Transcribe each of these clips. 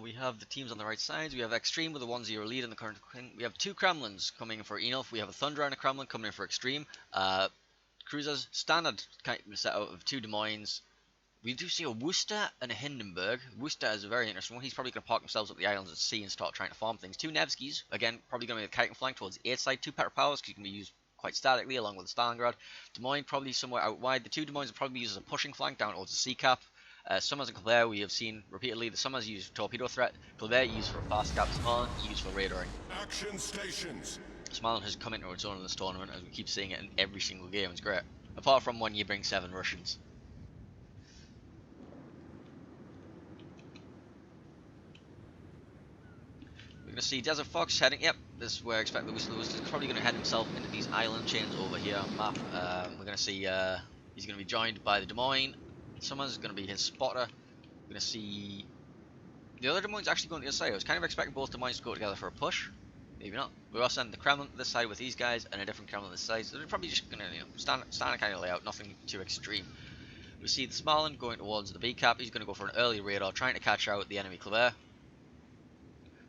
we have the teams on the right sides. We have XTREM with a 1-0 lead in the current thing. We have two Kremlins coming in for Enulf. We have a Thunder and a Kremlin coming in for XTREM. Cruisers, standard kind of setup of two Des Moines. We do see a Worcester and a Hindenburg. Worcester is a very interesting one. He's probably going to park themselves up the islands at sea and start trying to farm things. Two Nevskis, again, probably going to be the kiting flank towards the 8th side. Two Petropavlovs, because you can be used quite statically along with the Stalingrad. Des Moines probably somewhere out wide. The two Des Moines will probably be used as a pushing flank down towards the sea cap. Summers and Colbert we have seen repeatedly. The Summers used for torpedo threat. Colbert used for fast cap. Smalland used for radaring. Action stations. Smalland has come into its own in this tournament, as we keep seeing it in every single game. It's great. Apart from when you bring 7 Russians. We're going to see Desert Fox heading. Yep, this is where I expect the Whistler was probably going to head himself into these island chains over here on the map. We're going to see he's going to be joined by the Des Moines. Summers is going to be his spotter. We're going to see the other Des Moines actually going to the other side. I was kind of expecting both Des Moines to go together for a push. Maybe not. We're also sending the Kremlin to this side with these guys and a different Kremlin this side. So they're probably just going to stand kind of layout, nothing too extreme. We see the Smalland going towards the B cap. He's going to go for an early radar, trying to catch out the enemy Clavert.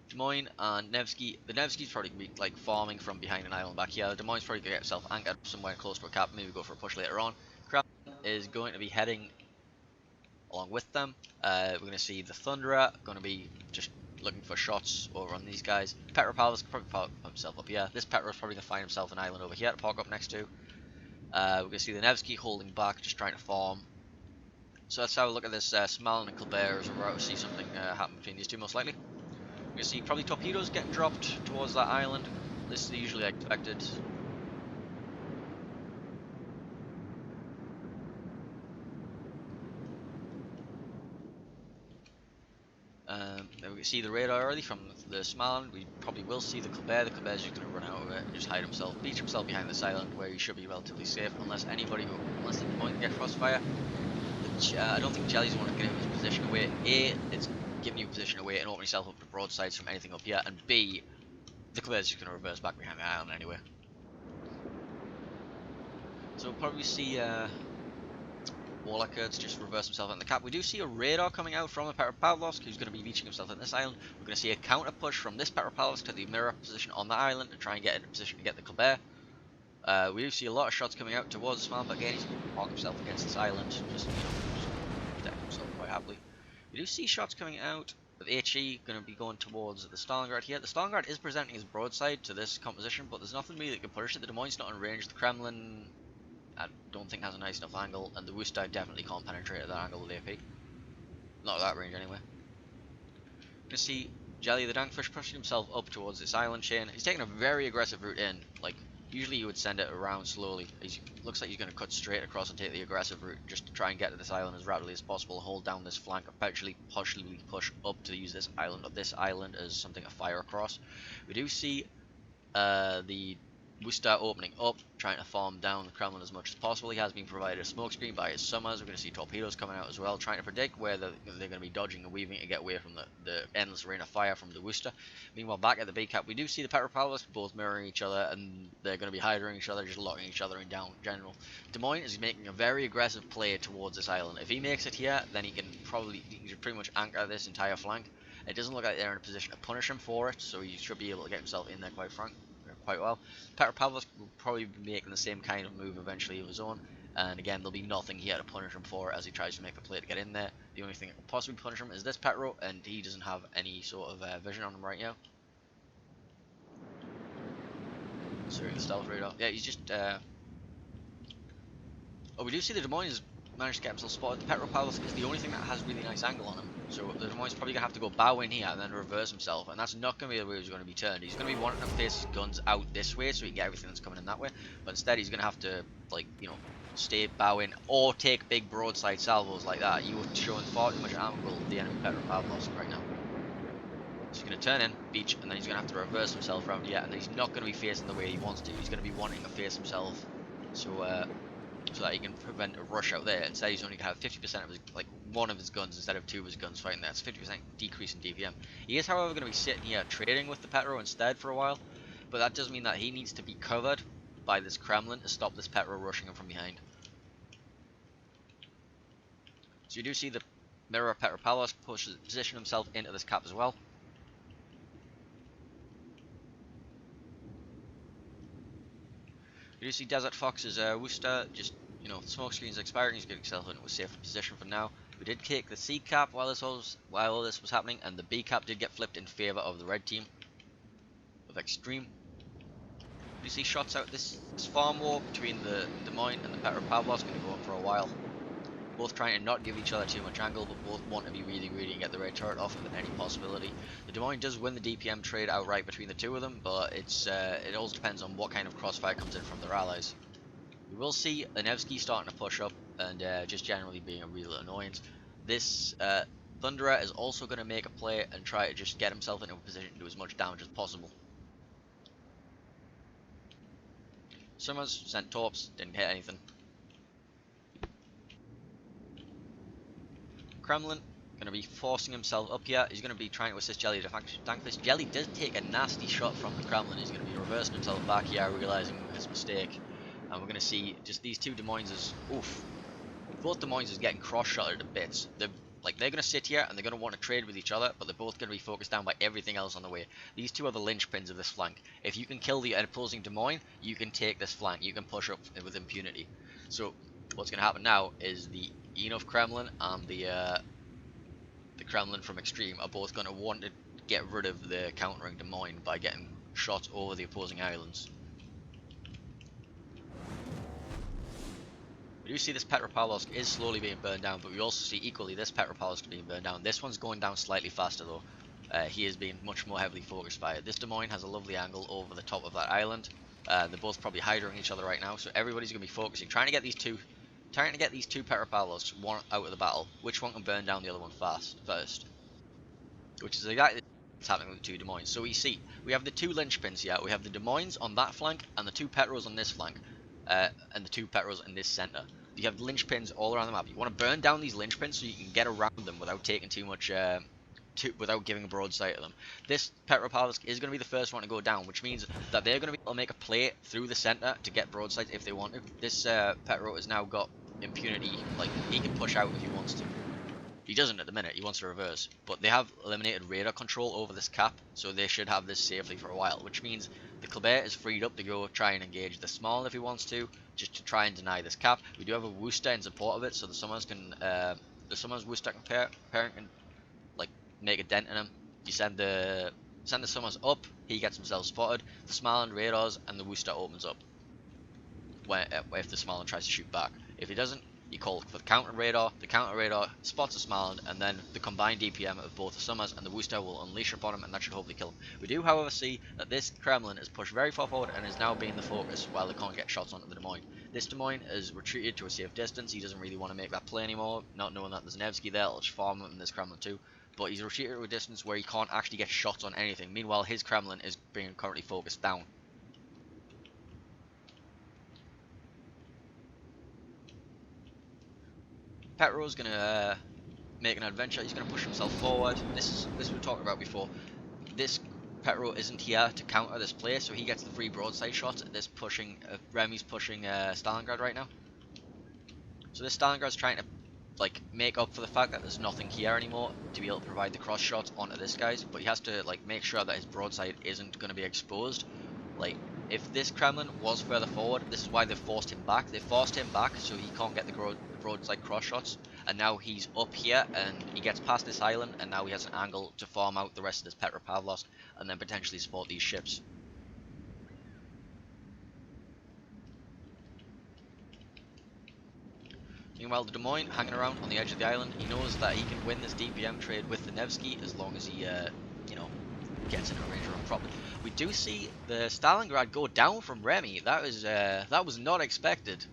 Des Moines and Nevsky. The Nevsky's probably going to be like farming from behind an island back here. The Des Moines probably going to get himself anchored somewhere close to a cap, maybe go for a push later on. Kremlin is going to be heading along with them. We're going to see the Thunderer going to be just looking for shots over on these guys. Petropavlov's probably park himself up here. This Petrov is probably going to find himself an island over here to park up next to. We're going to see the Nevsky holding back, just trying to farm. So let's have a look at this Smalland and Colbert as we're about to see something happen between these two most likely. We're going to see probably torpedoes getting dropped towards that island. This is usually expected. Then we can see the radar already from the Smalland. We probably will see the Colbert. The Colbert's just going to run out of it and just hide himself, beach himself behind this island where he should be relatively safe unless the Des Moines get crossfire. Which I don't think Jelly's want to get him his position away. A, it's giving you a position away and opening yourself up to broadsides from anything up here. And B, the Colbert's just going to reverse back behind the island anyway. So we'll probably see Warlocker's just reverse himself on the cap. We do see a radar coming out from a Petropavlovsk who's going to be reaching himself on this island. We're going to see a counter push from this Petropavlovsk to the mirror position on the island to try and get in a position to get the Colbert. We do see a lot of shots coming out towards the Smalland, but again he's going to park himself against this island, just protect himself quite happily. We do see shots coming out with HE going to be going towards the Stalingrad here. The Stalingrad is presenting his broadside to this composition, but there's nothing really that can punish it. The Des Moines not in range. The Kremlin I don't think has a nice enough angle, and the Worcester definitely can't penetrate at that angle with AP. Not at that range anyway. You can see Jelly the Dankfish pushing himself up towards this island chain. He's taking a very aggressive route in. Like, usually you would send it around slowly. Looks like he's going to cut straight across and take the aggressive route just to try and get to this island as rapidly as possible, hold down this flank, eventually partially push up to use this island as something to fire across. We do see the Worcester opening up, trying to farm down the Kremlin as much as possible. He has been provided a smoke screen by his Summers. We're going to see torpedoes coming out as well, trying to predict where they're going to be dodging and weaving to get away from the endless rain of fire from the Worcester. Meanwhile, back at the B cap, we do see the Petropavlovsk both mirroring each other, and they're going to be hiding each other, just locking each other in down in general. Des Moines is making a very aggressive play towards this island. If he makes it here, then he can pretty much anchor this entire flank. It doesn't look like they're in a position to punish him for it, so he should be able to get himself in there quite well. Petropavlovsk will probably be making the same kind of move eventually of his own, and again there'll be nothing here to punish him for as he tries to make a play to get in there. The only thing that could possibly punish him is this Petro, and he doesn't have any sort of vision on him right now. Sorry, the stealth radar. Yeah, he's just oh, we do see the Des Moines managed to get himself spotted. The Petropavlovsk is the only thing that has really nice angle on him. So the Des Moines probably going to have to go bow in here and then reverse himself. And that's not going to be the way he's going to be turned. He's going to be wanting to face his guns out this way so he can get everything that's coming in that way. But instead he's going to have to, like, you know, stay bow in or take big broadside salvos like that. You are showing far too much angle to the enemy Petropavlovsk right now. So he's going to turn in, beach, and then he's going to have to reverse himself around here. And he's not going to be facing the way he wants to. He's going to be wanting to face himself. So that he can prevent a rush out there. Instead he's only going to have 50% of his, like, one of his guns instead of 2 of his guns fighting there. It's 50% decrease in DPM. He is, however, going to be sitting here trading with the Petro instead for a while, but that does mean that he needs to be covered by this Kremlin to stop this Petro rushing him from behind. So you do see the Mirror Petropavlovsk position himself into this cap as well. You do see Desert Fox's Worcester, just, you know, the smoke screen's expiring, he's getting himself into a safe position for now. We did take the C cap while all this was happening, and the B cap did get flipped in favour of the red team of XTREM. You see shots out this farm war between the Des Moines and the Petropavlovsk going to go on for a while. Both trying to not give each other too much angle, but both want to be really and get the red turret off of any possibility. The Des Moines does win the DPM trade outright between the two of them, but it also depends on what kind of crossfire comes in from their allies. We will see a Nevsky starting to push up and just generally being a real annoyance. This Thunderer is also going to make a play and try to just get himself into a position to do as much damage as possible. Summers sent torps, didn't hit anything. Kremlin going to be forcing himself up here. He's going to be trying to assist Jelly to tank this. Jelly does take a nasty shot from the Kremlin. He's going to be reversing himself back here, realizing his mistake. And we're going to see just these two Des Moines. Oof. Both Des Moines is getting cross-shotted to bits. They're going to sit here and they're going to want to trade with each other, but they're both going to be focused down by everything else on the way. These two are the linchpins of this flank. If you can kill the opposing Des Moines, you can take this flank. You can push up with impunity. So what's going to happen now is the Enough Kremlin and the Kremlin from XTREM are both going to want to get rid of the countering Des Moines by getting shots over the opposing islands. We do see this Petropavlovsk is slowly being burned down, but we also see equally this Petropavlovsk being burned down. This one's going down slightly faster though. He is being much more heavily focused by it. This Des Moines has a lovely angle over the top of that island. They're both probably hydroing each other right now, so everybody's going to be focusing, trying to get these two Petropavlovsks one out of the battle. Which one can burn down the other one first? Which is exactly what's happening with the two Des Moines. So we see, we have the two linchpins here. We have the Des Moines on that flank and the two Petros on this flank. And the two Petros in this center. You have linchpins all around the map. You want to burn down these linchpins so you can get around them without taking too much, without giving a broadside to them. This Petropavlovsk is going to be the first one to go down, which means that they're going to be able to make a play through the center to get broadsides if they want to. This Petro has now got impunity, like he can push out if he wants to. He doesn't at the minute, he wants to reverse, but they have eliminated radar control over this cap, so they should have this safely for a while, which means the Colbert is freed up to go try and engage the Small if he wants to, just to try and deny this cap. We do have a Worcester in support of it, so the Summers can, Worcester can like make a dent in him. You send the Summers up, he gets himself spotted, the Smaland radars, and the Worcester opens up. If the Smaland tries to shoot back. If he doesn't, you call for the counter radar spots the Smaland, and then the combined DPM of both the Summers and the Worcester will unleash upon him, and that should hopefully kill him. We do, however, see that this Kremlin is pushed very far forward and is now being the focus while they can't get shots onto the Des Moines. This Des Moines is retreated to a safe distance. He doesn't really want to make that play anymore, not knowing that there's Nevsky there. I'll just farm him in this Kremlin too. But he's retreated to a distance where he can't actually get shots on anything. Meanwhile, his Kremlin is being currently focused down. Petro's going to make an adventure. He's going to push himself forward. This we were talking about before. This Petro isn't here to counter this play, so he gets the free broadside shots at this pushing. Remy's pushing Stalingrad right now. So this Stalingrad's trying to like make up for the fact that there's nothing here anymore to be able to provide the cross shots onto this guy's, but he has to like make sure that his broadside isn't going to be exposed. Like, if this Kremlin was further forward, this is why they've forced him back. They forced him back so he can't get the broadside cross shots, and now he's up here and he gets past this island, and now he has an angle to farm out the rest of this Petropavlovsk and then potentially support these ships. Meanwhile, the Des Moines hanging around on the edge of the island. He knows that he can win this DPM trade with the Nevsky as long as he, you know, gets in a range run properly. We do see the Stalingrad go down from Remy. That was not expected.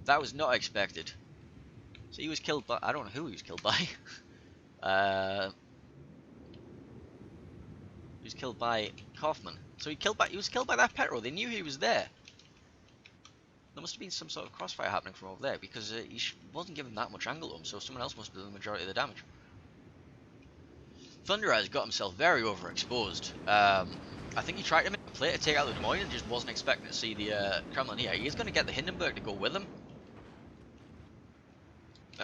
That was not expected. So he was killed by, I don't know who he was killed by. He was killed by Kaufman. So he was killed by that Petro. They knew he was there. There must have been some sort of crossfire happening from over there, because he wasn't given that much angle to him, so someone else must be doing the majority of the damage. Thunder has got himself very overexposed. I think he tried to make a play to take out the Des Moines and just wasn't expecting to see the Kremlin here. He is going to get the Hindenburg to go with him.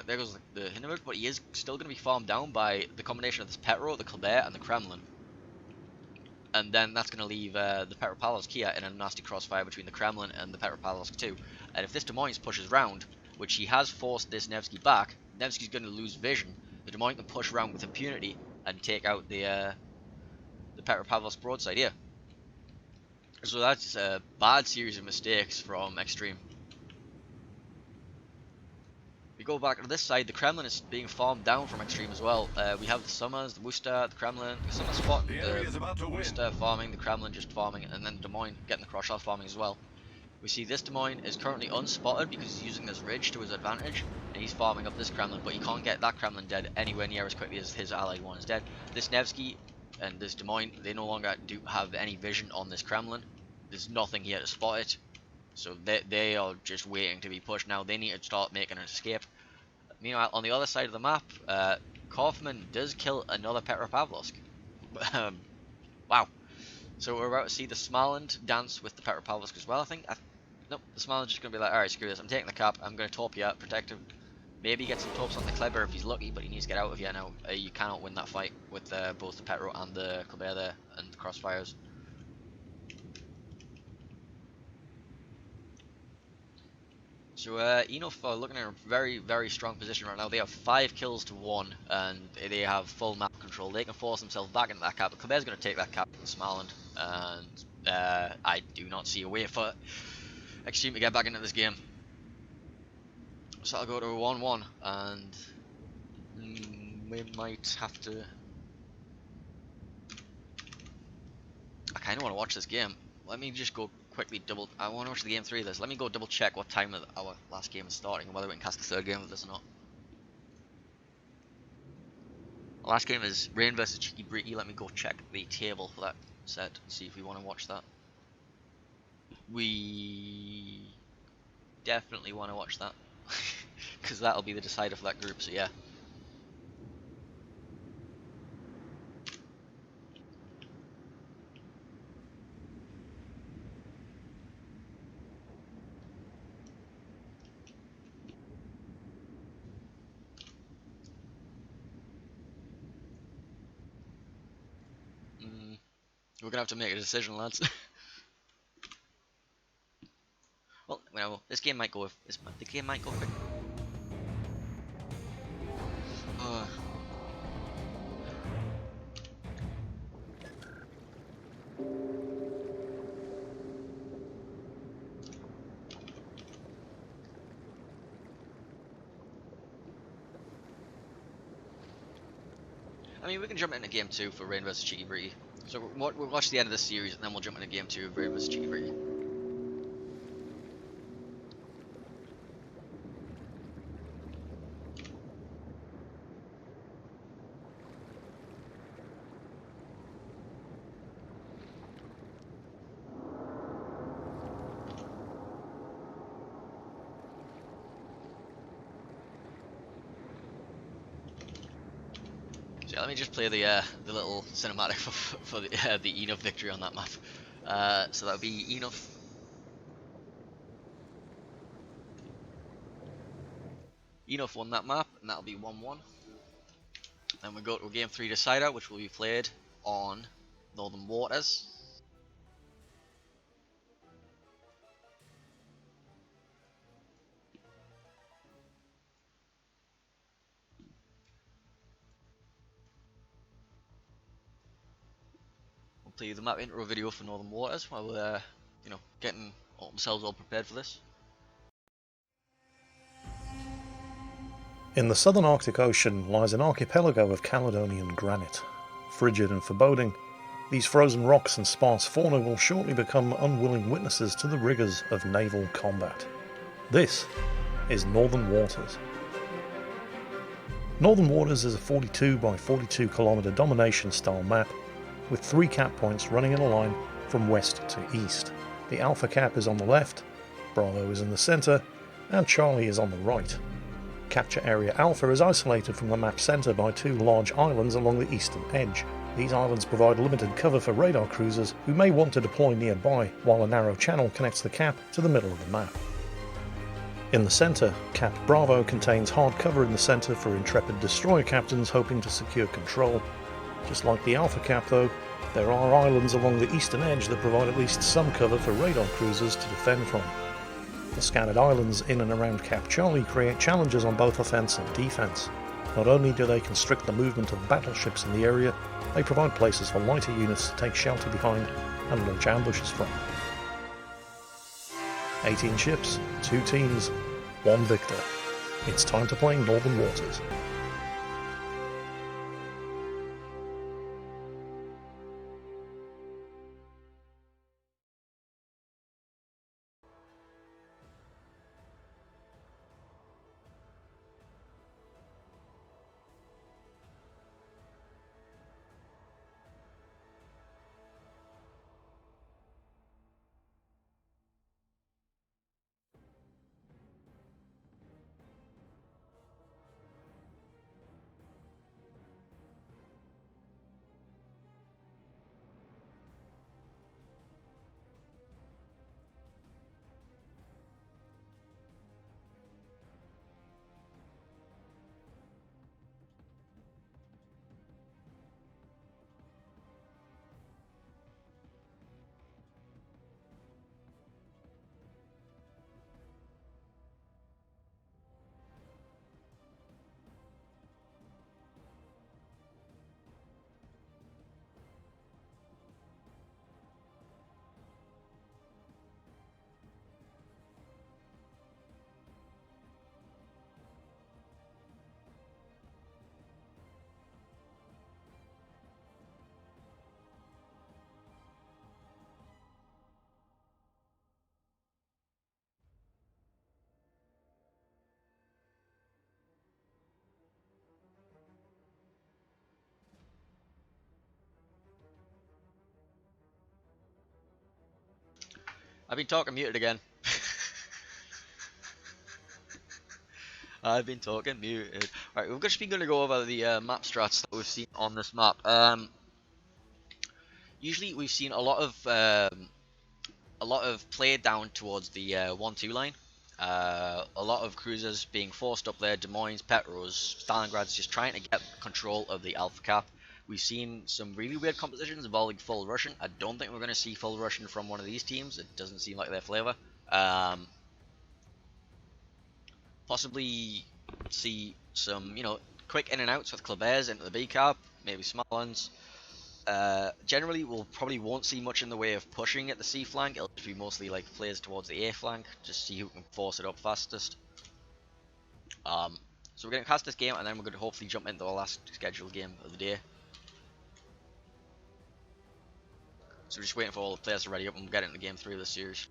there goes the Hindenburg, but he is still going to be farmed down by the combination of this Petro, the Colbert, and the Kremlin. And then that's going to leave the Petropavlovsk here in a nasty crossfire between the Kremlin and the Petropavlovsk too. And if this Des Moines pushes round, which he has forced this Nevsky back, Nevsky's going to lose vision. The Des Moines can push around with impunity and take out the Petropavlovsk broadside here. So that's a bad series of mistakes from XTREM. We go back to this side, the Kremlin is being farmed down from XTREM as well. We have the Summers, the Worcester, the Kremlin, the Summer spot, the Worcester farming, the Kremlin just farming, and then Des Moines getting the cross-shell farming as well. We see this Des Moines is currently unspotted because he's using this ridge to his advantage, and he's farming up this Kremlin, but he can't get that Kremlin dead anywhere near as quickly as his allied one is dead. This Nevsky and this Des Moines, they no longer do have any vision on this Kremlin. There's nothing here to spot it, so they are just waiting to be pushed now. They need to start making an escape. Meanwhile, on the other side of the map, Kaufman does kill another Petropavlovsk. Wow. So we're about to see the Smaland dance with the Petropavlovsk as well, I think. Nope, the Smaland's just going to be like, alright, screw this, I'm taking the cap, I'm going to torp you out, protect him. Maybe get some torps on the Kleber if he's lucky, but he needs to get out of here now. You cannot win that fight with both the Petro and the Colbert there, and the crossfires. So Enough are looking in a very, very strong position right now. They have 5 kills to 1, and they have full map control. They can force themselves back into that cap. But Colbert's going to take that cap from Smaland, and I do not see a way for XTREM to get back into this game. So I'll go to a 1-1, and we might have to... I kind of want to watch this game. Let me just go quickly I want to watch the game 3 of this. Let me go double check what time our last game is starting and whether we can cast the third game of this or not. The last game is Rain versus Cheeky Breeky. Let me go check the table for that set and see if we want to watch that. We definitely want to watch that because that'll be the decider for that group, so yeah. We're gonna have to make a decision, lads. Well, this game might go. The game might go quick. I mean, we can jump into game 2 for Rain vs Cheeky Breeky. So we'll watch the end of this series, and then we'll jump into game 2 of Rain vs Cheeky Breeky. So yeah, let me just play the little cinematic for the Enough victory on that map. So that would be Enough. Enough won that map, and that'll be 1-1. Then we go to a game 3 decider, which will be played on Northern Waters. We'll play the map intro video for Northern Waters while we're, getting themselves all prepared for this. In the southern Arctic Ocean lies an archipelago of Caledonian granite. Frigid and foreboding, these frozen rocks and sparse fauna will shortly become unwilling witnesses to the rigours of naval combat. This is Northern Waters. Northern Waters is a 42 by 42 kilometre domination style map with 3 cap points running in a line from west to east. The Alpha cap is on the left, Bravo is in the centre, and Charlie is on the right. Capture Area Alpha is isolated from the map centre by 2 large islands along the eastern edge. These islands provide limited cover for radar cruisers who may want to deploy nearby, while a narrow channel connects the cap to the middle of the map. In the centre, Cap Bravo contains hard cover in the centre for intrepid destroyer captains hoping to secure control. Just like the Alpha Cap though, there are islands along the eastern edge that provide at least some cover for radar cruisers to defend from. The scattered islands in and around Cap Charlie create challenges on both offence and defence. Not only do they constrict the movement of battleships in the area, they provide places for lighter units to take shelter behind and launch ambushes from. 18 ships, 2 teams, 1 victor. It's time to play Northern Waters. I've been talking muted again. I've been talking muted. Right, we're just going to go over the map strats that we've seen on this map. Usually we've seen a lot of play down towards the 1-2 line. A lot of cruisers being forced up there. Des Moines, Petros, Stalingrad's just trying to get control of the Alpha Cap. We've seen some really weird compositions involving full Russian. I don't think we're going to see full Russian from one of these teams. It doesn't seem like their flavour. Possibly see some, quick in and outs with Kleber's into the B Cap, maybe small ones. Generally, we'll probably won't see much in the way of pushing at the C flank. It'll just be mostly like plays towards the A flank, just see who can force it up fastest. So we're going to cast this game, and then we're going to hopefully jump into the last scheduled game of the day. So we're just waiting for all the players to ready up, and we'll get into game 3 of the series.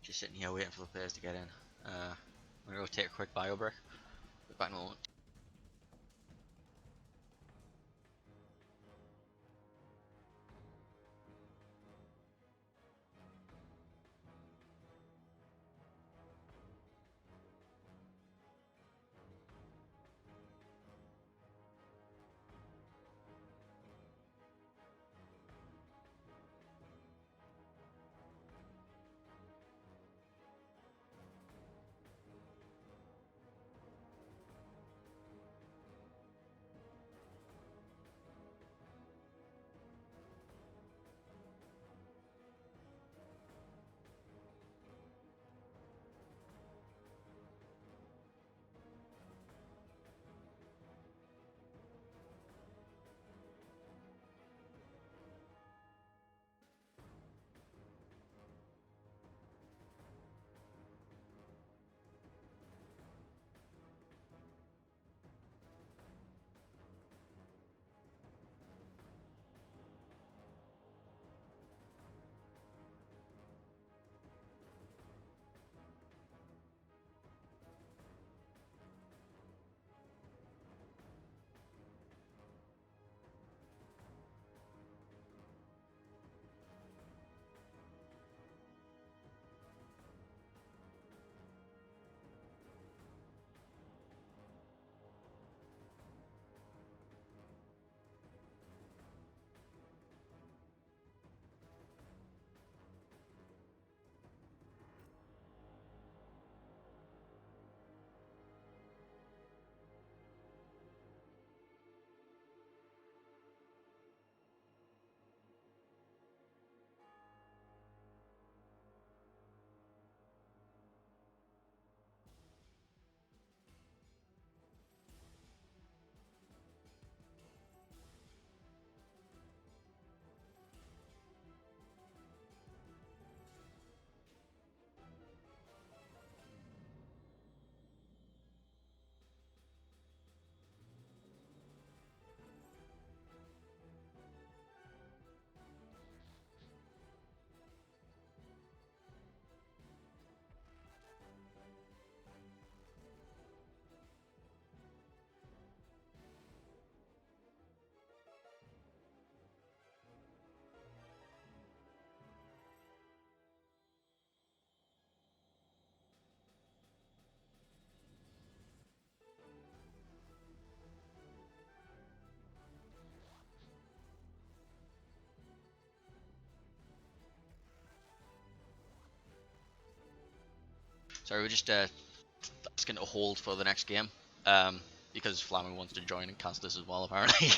Just sitting here waiting for the players to get in. I'm going to go take a quick bio break. Be back in a moment. Sorry, we're just asking to hold for the next game, because Flammy wants to join and cast this as well, apparently.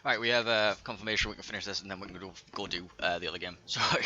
Alright, we have confirmation we can finish this and then we can go do the other game. Sorry.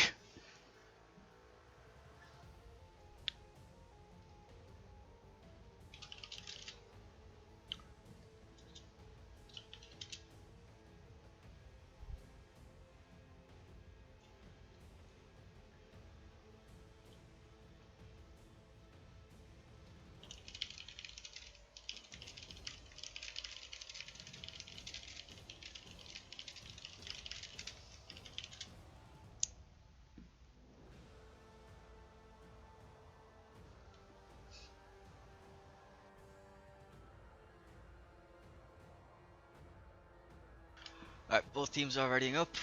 Alright, both teams are readying up.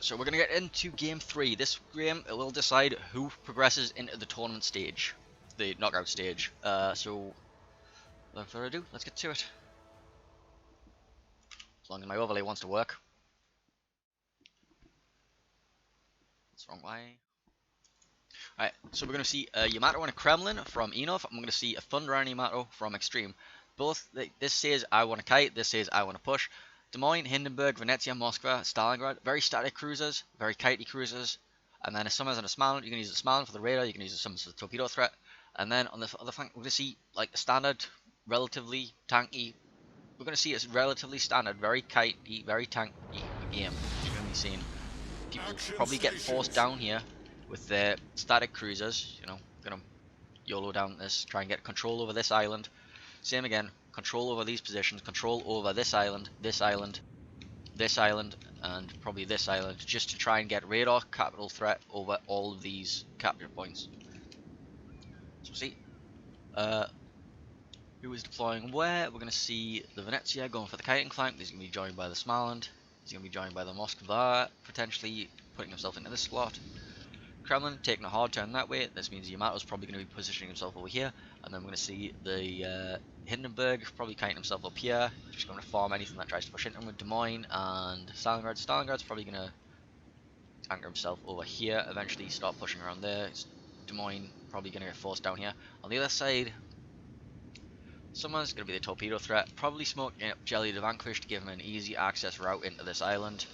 So we're going to get into game 3. This game, it will decide who progresses into the tournament stage. The knockout stage. So, without further ado, let's get to it. As long as my overlay wants to work. That's the wrong way. Alright, so we're going to see a Yamato and a Kremlin from Enov. I'm going to see a Thunder and Yamato from Extreme. Both, this says I want to kite, this says I want to push. Des Moines, Hindenburg, Venezia, Moskva, Stalingrad, very static cruisers, very kitey cruisers. And then a Summers and a Smalin, you can use the Smalin for the radar, you can use the Summers for the torpedo threat. And then on the other flank, we're going to see like a standard, relatively tanky. We're going to see a relatively standard, very kitey, very tanky game. You're going to be seeing people probably get forced down here with their static cruisers, you know, gonna YOLO down this, try and get control over this island. Same again, control over these positions, control over this island, this island, this island, and probably this island, just to try and get radar capital threat over all of these capture points. So see, who is deploying where? We're gonna see the Venezia going for the kiting flank. He's gonna be joined by the Smaland. He's gonna be joined by the Moskva, potentially putting himself into this slot. Kremlin taking a hard turn that way. This means Yamato's probably going to be positioning himself over here, and then we're going to see the Hindenburg probably kiting himself up here, just going to farm anything that tries to push into him with Des Moines and Stalingrad. Stalingrad's probably going to anchor himself over here, eventually start pushing around there. Des Moines probably going to get forced down here. On the other side, someone's going to be the torpedo threat, probably smoking up Jelly the Vanquish to give him an easy access route into this island,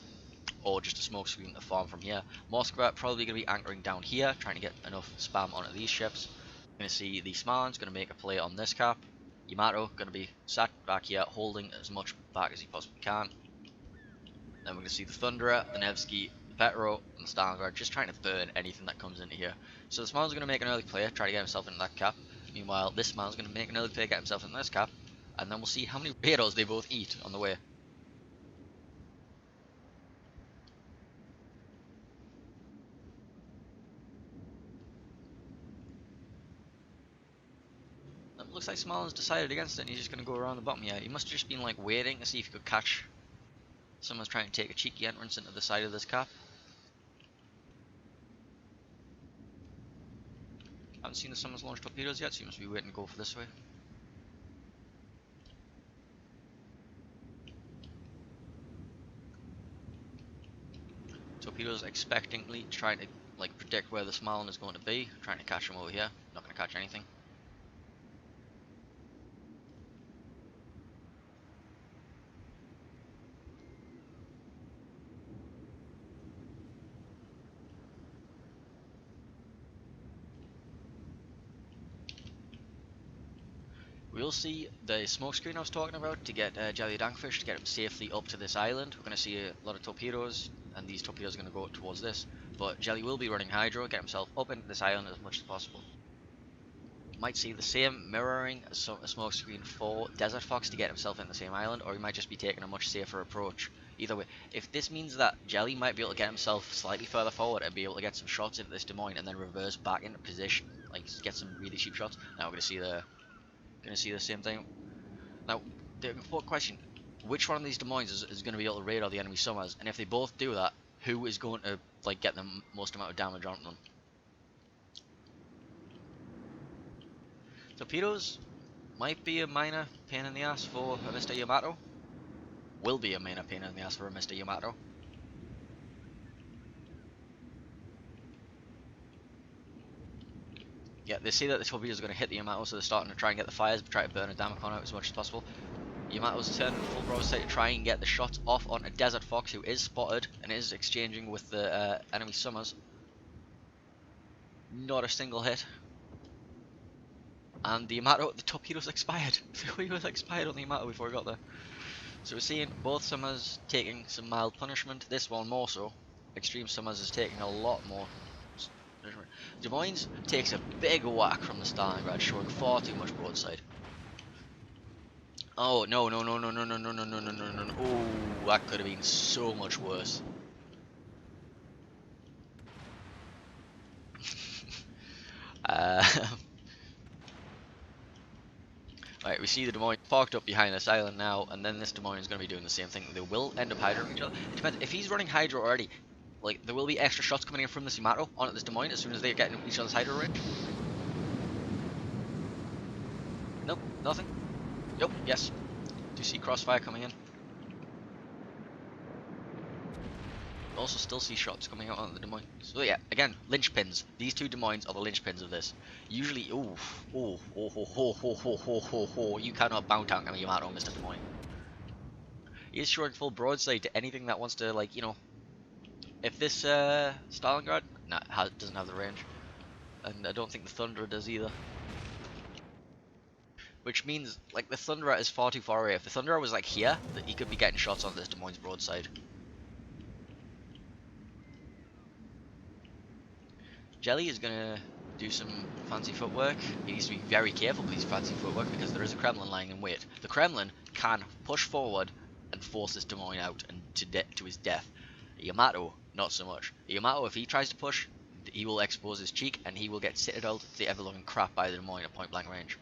or just a smoke screen to farm from here. Moskva probably going to be anchoring down here, trying to get enough spam onto these ships. We're going to see the Smalin's going to make a play on this cap. Yamato going to be sat back here, holding as much back as he possibly can. Then we're going to see the Thunderer, the Nevsky, the Petro, and the Stalingrad just trying to burn anything that comes into here. So the Smalin's going to make an early play, try to get himself into that cap. Meanwhile, this Smalin's going to make an early play, get himself in this cap. And then we'll see how many radars they both eat on the way. Looks like Smalin's decided against it and he's just going to go around the bottom here. He must have just been like waiting to see if he could catch someone's trying to take a cheeky entrance into the side of this cap. I haven't seen the Summers launch torpedoes yet, so he must be waiting to go for this way. Torpedoes expectantly trying to like predict where the Smalin is going to be, trying to catch him over here. Not going to catch anything. We'll see the smoke screen I was talking about to get Jelly Dankfish to get him safely up to this island. We're going to see a lot of torpedoes, and these torpedoes are going to go towards this. But Jelly will be running Hydro, get himself up into this island as much as possible. Might see the same mirroring as a smoke screen for Desert Fox to get himself in the same island, or he might just be taking a much safer approach. Either way, if this means that Jelly might be able to get himself slightly further forward and be able to get some shots into this Des Moines and then reverse back into position, like get some really cheap shots. Now we're gonna see the same thing. Now the important question: which one of these Des Moines is going to be able to radar the enemy Summers? And if they both do that, who is going to like get the most amount of damage on them? Torpedoes might be a minor pain in the ass for a Mr. Yamato. Will be a minor pain in the ass for a Mr. Yamato. Yeah, they see that the torpedoes are going to hit the Yamato, so they're starting to try and get the fires, try to burn a Damacon out as much as possible. Yamato's turning full broadside to try and get the shots off on a Desert Fox, who is spotted and is exchanging with the enemy Summers. Not a single hit. And the Yamato, the torpedoes expired. The wheel expired on the Yamato before we got there. So we're seeing both Summers taking some mild punishment. This one more so. Extreme Summers is taking a lot more punishment. Des Moines takes a big whack from the Stalingrad, showing far too much broadside. Oh no no no no no no no no no no no no! Oh, that could have been so much worse. Right, we see the Des Moines parked up behind this island now, and then this Des Moines is going to be doing the same thing. They will end up hydroing each other. It depends. If he's running hydro already, like, there will be extra shots coming in from this Yamato onto this Des Moines as soon as they get in each other's hydro range. Nope, nothing. Nope, yes. Do you see crossfire coming in? Also still see shots coming out on the Des Moines. So yeah, again, linchpins. These two Des Moines are the linchpins of this. Usually, you cannot bound tank a Yamato, Mr. Des Moines. He is showing full broadside to anything that wants to, like, you know, if this Stalingrad doesn't have the range, and I don't think the Thunderer does either. Which means, like, the Thunderer is far too far away. If the Thunderer was like here, that he could be getting shots on this Des Moines broadside. Jelly is gonna do some fancy footwork. He needs to be very careful with his fancy footwork because there is a Kremlin lying in wait. The Kremlin can push forward and force this Des Moines out and to his death. Yamato, not so much. Yamato, if he tries to push, he will expose his cheek and he will get citadelled to the ever-loving crap by the Des Moines at point-blank range.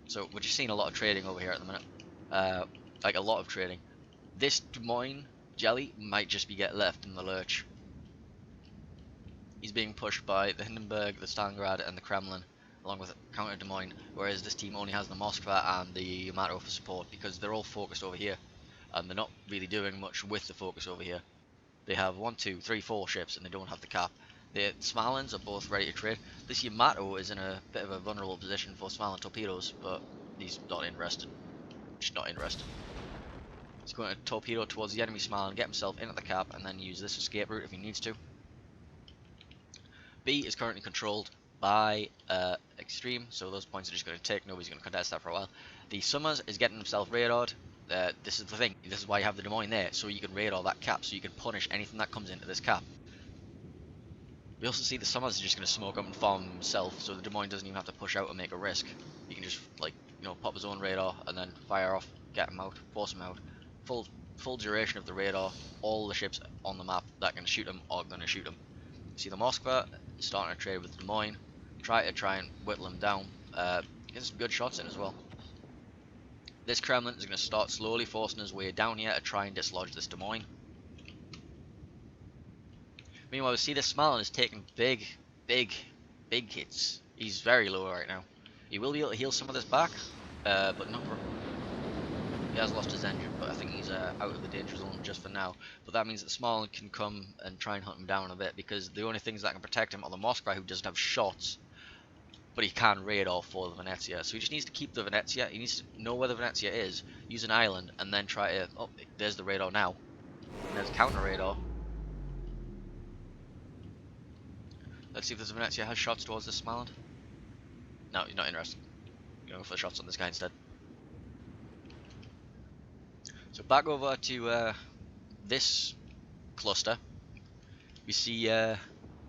So we're just seeing a lot of trading over here at the minute. Like a lot of trading. This Des Moines Jelly might just be get left in the lurch. He's being pushed by the Hindenburg, the Stalingrad, and the Kremlin, along with counter Des Moines, whereas this team only has the Moskva and the Yamato for support, because they're all focused over here, and they're not really doing much with the focus over here. They have 1, 2, 3, 4 ships, and they don't have the cap. The Smalins are both ready to trade. This Yamato is in a bit of a vulnerable position for Smalin torpedoes, but he's not interested. Just not interested. He's going to torpedo towards the enemy Smalin, get himself into the cap, and then use this escape route if he needs to. B is currently controlled by Extreme, so those points are just going to take. Nobody's going to contest that for a while. The Summers is getting himself radared. This is the thing. This is why you have the Des Moines there, so you can radar that cap, so you can punish anything that comes into this cap. We also see the Summers is just going to smoke up and farm himself, so the Des Moines doesn't even have to push out and make a risk. He can just, like, you know, pop his own radar and then fire off, get him out, force him out. Full duration of the radar. All the ships on the map that can shoot him are going to shoot him. See the Moskva is starting to trade with Des Moines, try and whittle him down, get some good shots in as well. This Kremlin is going to start slowly forcing his way down here to try and dislodge this Des Moines. Meanwhile, we see this Smalin is taking big hits. He's very low right now. He will be able to heal some of this back, but not. He has lost his engine, but I think he's out of the danger zone just for now. But that means that Smalin can come and try and hunt him down a bit, because the only things that can protect him are the Moskva, who doesn't have shots, but he can radar for the Venezia. So he just needs to keep the Venezia. He needs to know where the Venezia is, use an island, and then try to. Oh, there's the radar now. There's counter radar. Let's see if this Venezia has shots towards this Smalin. No, he's not interested. go for the shots on this guy instead. So back over to this cluster. We see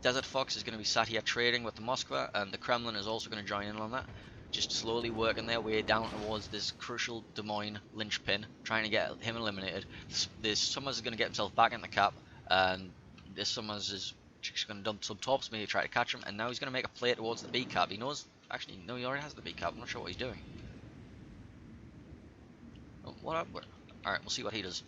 Desert Fox is going to be sat here trading with the Moskva, and the Kremlin is also going to join in on that. Just slowly working their way down towards this crucial Des Moines linchpin, trying to get him eliminated. This Summers is going to get himself back in the cap, and this Summers is just going to dump some tops, maybe try to catch him, and now he's going to make a play towards the B cap. He knows, actually, no, he already has the B cap. I'm not sure what he's doing. Oh, what up? Alright, we'll see what he does.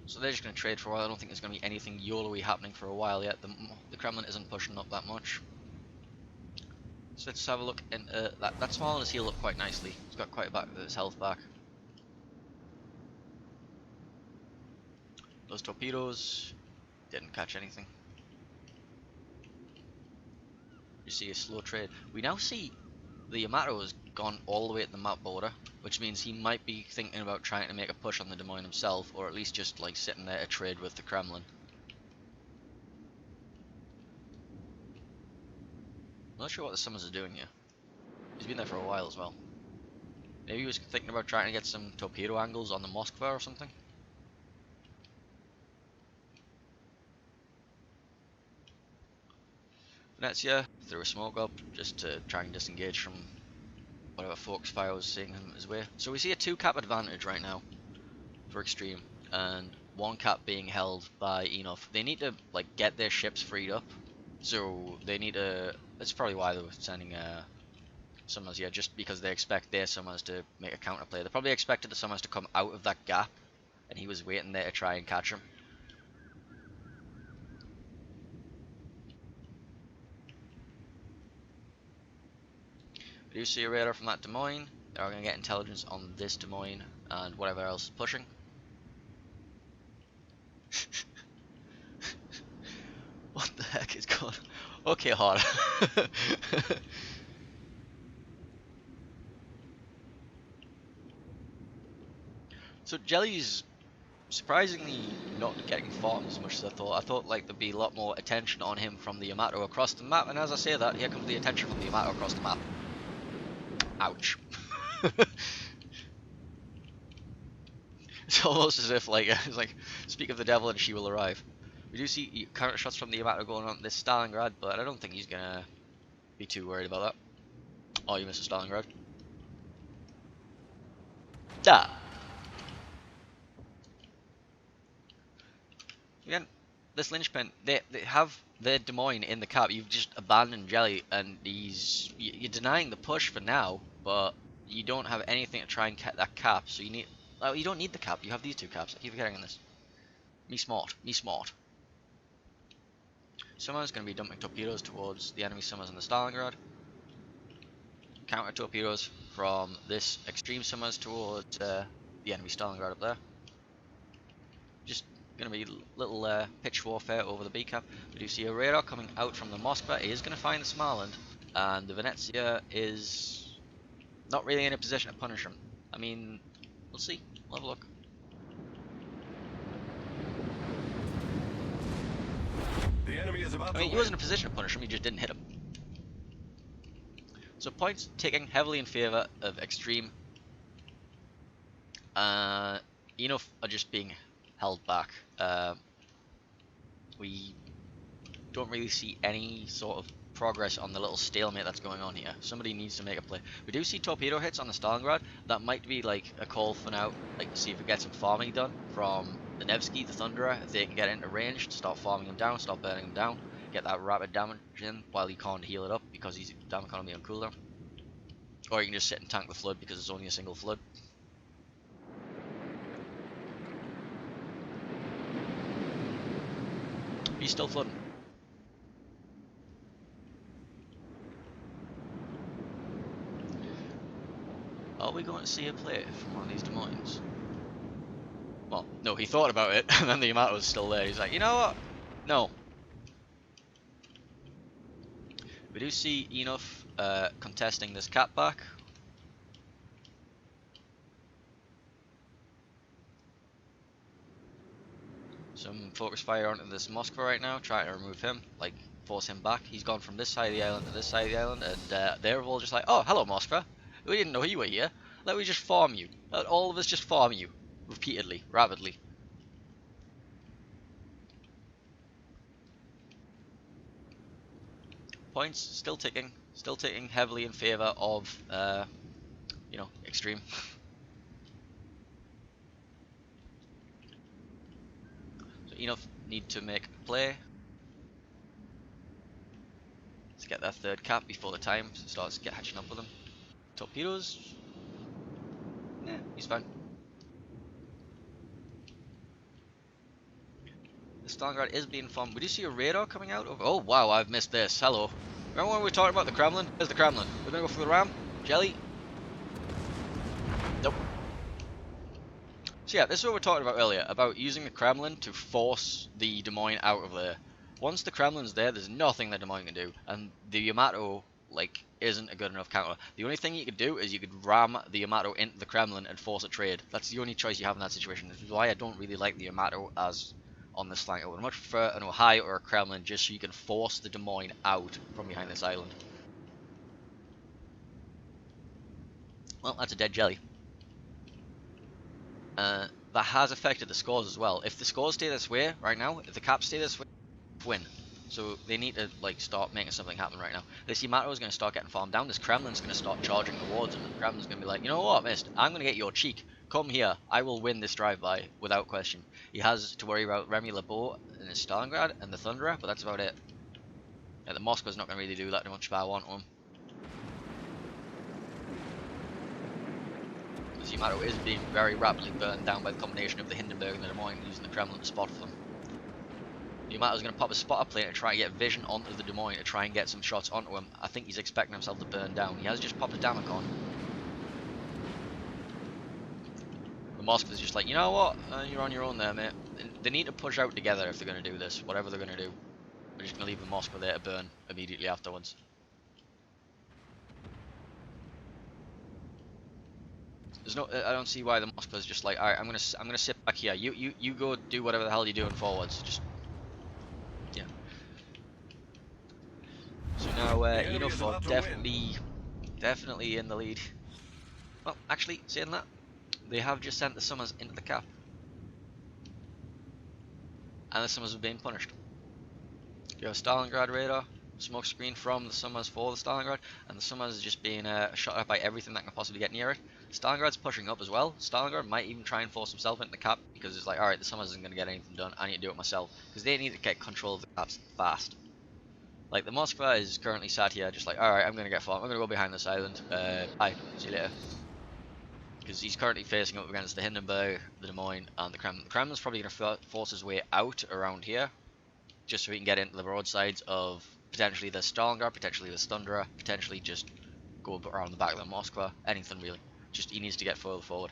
So they're just going to trade for a while. I don't think there's going to be anything YOLO-y happening for a while yet. The Kremlin isn't pushing up that much. So let's have a look. And that small on his healed up quite nicely. He's got quite a bit of his health back. Those torpedoes didn't catch anything. You see a slow trade. We now see the Yamato has gone all the way to the map border, which means he might be thinking about trying to make a push on the Des Moines himself, or at least just like sitting there to trade with the Kremlin. I'm not sure what the Summers is doing here. He's been there for a while as well. Maybe he was thinking about trying to get some torpedo angles on the Moskva or something. Venezia threw a smoke up just to try and disengage from whatever Fox fire was seeing him his way. So we see a 2-cap advantage right now for Extreme, and 1 cap being held by Enough. They need to like get their ships freed up, so they need to. That's probably why they were sending Summers here, just because they expect their Summers to make a counterplay. They probably expected the Summers to come out of that gap, and he was waiting there to try and catch him. We do see a radar from that Des Moines. They are going to get intelligence on this Des Moines and whatever else is pushing. What the heck is going on? Okay, hard. So Jelly's surprisingly not getting farmed as much as I thought. I thought like there'd be a lot more attention on him from the Yamato across the map, and as I say that, here comes the attention from the Yamato across the map. Ouch. It's almost as if like it's like speak of the devil and she will arrive. We do see counter shots from the Yamato going on this Stalingrad, but I don't think he's gonna be too worried about that. Oh, you missed a Stalingrad. Da. Again, this linchpin, they have their Des Moines in the cap. You've just abandoned Jelly, and you're denying the push for now, but you don't have anything to try and get that cap. So you need. Oh, you don't need the cap. You have these 2 caps. I keep forgetting on this. Me smart. Me smart. Summers going to be dumping torpedoes towards the enemy Summers in the Stalingrad. Counter torpedoes from this Extreme Summers towards the enemy Stalingrad up there. Just going to be little pitch warfare over the B cap. We do see a radar coming out from the Moskva. It is going to find the Smarland, and the Venezia is not really in a position to punish him. I mean, we'll see. We'll have a look. The enemy is about I mean, to he was in a position to punish him, he just didn't hit him. So points taking heavily in favour of Extreme. Enough are just being held back. We don't really see any sort of progress on the little stalemate that's going on here. Somebody needs to make a play. We do see torpedo hits on the Stalingrad. That might be like a call for now, like to see if we get some farming done from the Nevsky, the Thunderer, if they can get into range, to start farming him down, start burning him down, get that rapid damage in while he can't heal it up because he's damn economy on cooldown. Or you can just sit and tank the flood because it's only a single flood. He's still flooding. Are we going to see a play from one of these Des Moines? Well, no, he thought about it, and then the Yamato was still there. He's like, you know what? No. We do see Enough contesting this cap back. some focus fire onto this Moskva right now, trying to remove him, like force him back. He's gone from this side of the island to this side of the island, and they're all just like, oh, hello Moskva, we didn't know you were here. Let me just farm you. Let all of us just farm you repeatedly, rapidly. Points still ticking heavily in favor of you know, Extreme. So enough need to make a play. Let's get that third cap before the time starts catching up with them. Torpedoes. Yeah, he's fine. The Stalingrad is being formed. We do see a radar coming out of. Oh wow, I've missed this. Hello. Remember when we were talking about the Kremlin? There's the Kremlin. We're gonna go for the ram. Jelly. Nope. So yeah, this is what we were talking about earlier, about using the Kremlin to force the Des Moines out of there. Once the Kremlin's there, there's nothing that Des Moines can do, and the Yamato, like, isn't a good enough counter. The only thing you could do is you could ram the Yamato into the Kremlin and force a trade. That's the only choice you have in that situation. This is why I don't really like the Yamato as on this flank. I would much prefer an Ohio or a Kremlin just so you can force the Des Moines out from behind this island. Well, that's a dead jelly. That has affected the scores as well. If the scores stay this way right now, if the caps stay this way, win. So they need to like start making something happen right now. This Yamato is going to start getting farmed down. This Kremlin's going to start charging towards him. And the Kremlin's going to be like, you know what, Mist? I'm going to get your cheek. Come here. I will win this drive-by without question. He has to worry about Remy LeBeau and his Stalingrad and the Thunderer, but that's about it. Yeah, the Moskva's not going to really do that much power onto him. This Yamato is being very rapidly burned down by the combination of the Hindenburg and the Des Moines using the Kremlin to spot for them. The Yamato's going to pop a spotter plate and try and get vision onto the Des Moines to try and get some shots onto him. I think he's expecting himself to burn down. He has just popped a Damacon. The Moskva's just like, you know what? You're on your own there, mate. They need to push out together if they're going to do this, whatever they're going to do. We're just going to leave the Moskva there to burn immediately afterwards. There's no, I don't see why the Moskva's just like, alright, I'm gonna sit back here. You go do whatever the hell you're doing forwards. Just yeah. So now Enofo definitely in the lead. Well, actually, saying that, they have just sent the Summers into the cap, and the Summers are being punished. You have a Stalingrad radar, smoke screen from the Summers for the Stalingrad, and the Summers is just being shot at by everything that can possibly get near it. Stalingrad's pushing up as well. Stalingrad might even try and force himself into the cap because it's like, alright, the Summers isn't going to get anything done, I need to do it myself. Because they need to get control of the caps fast. Like, the Moskva is currently sat here just like, alright, I'm going to get farmed, I'm going to go behind this island, bye, see you later. Because he's currently facing up against the Hindenburg, the Des Moines, and the Kremlin. The Kremlin's probably going to force his way out around here, just so he can get into the broadsides of potentially the Stalingrad, potentially the Thunderer, potentially just go around the back of the Moskva, anything really. Just he needs to get further forward.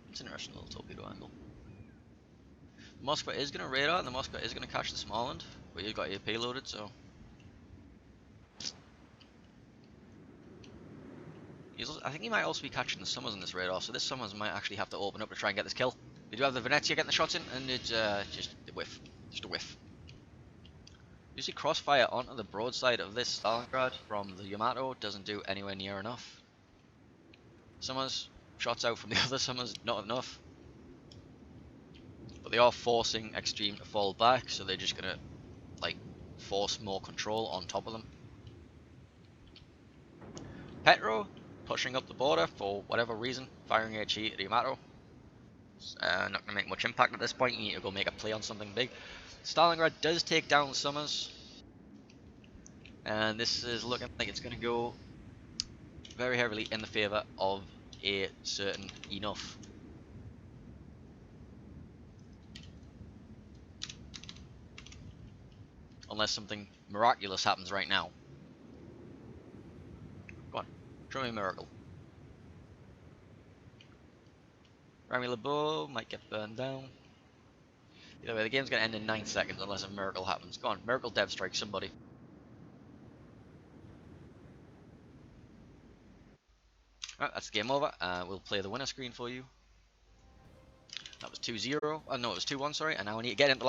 It's an interesting little torpedo angle. The Moskva is going to radar, and the Moskva is going to catch the Småland, but he's got AP loaded, so I think he might also be catching the Summers in this radar, so this Summers might actually have to open up to try and get this kill. We do have the Venezia getting the shots in, and it's just a whiff. Just a whiff. You see crossfire onto the broadside of this Stalingrad from the Yamato doesn't do anywhere near enough. Summers, shots out from the other Summers, not enough. But they are forcing Extreme to fall back, so they're just gonna, like, force more control on top of them. Petro pushing up the border for whatever reason, firing HE at the Yamato. Not going to make much impact at this point, you need to go make a play on something big. Stalingrad does take down the Summers, and this is looking like it's going to go very heavily in the favour of a certain Enough. Unless something miraculous happens right now. Go on, show me a miracle. Rami LeBeau might get burned down. Either way, the game's going to end in 9 seconds unless a miracle happens. Go on, miracle dev strike somebody. Alright, that's game over. We'll play the winner screen for you. That was 2-0. Oh no, it was 2-1, sorry. And now we need to get into the last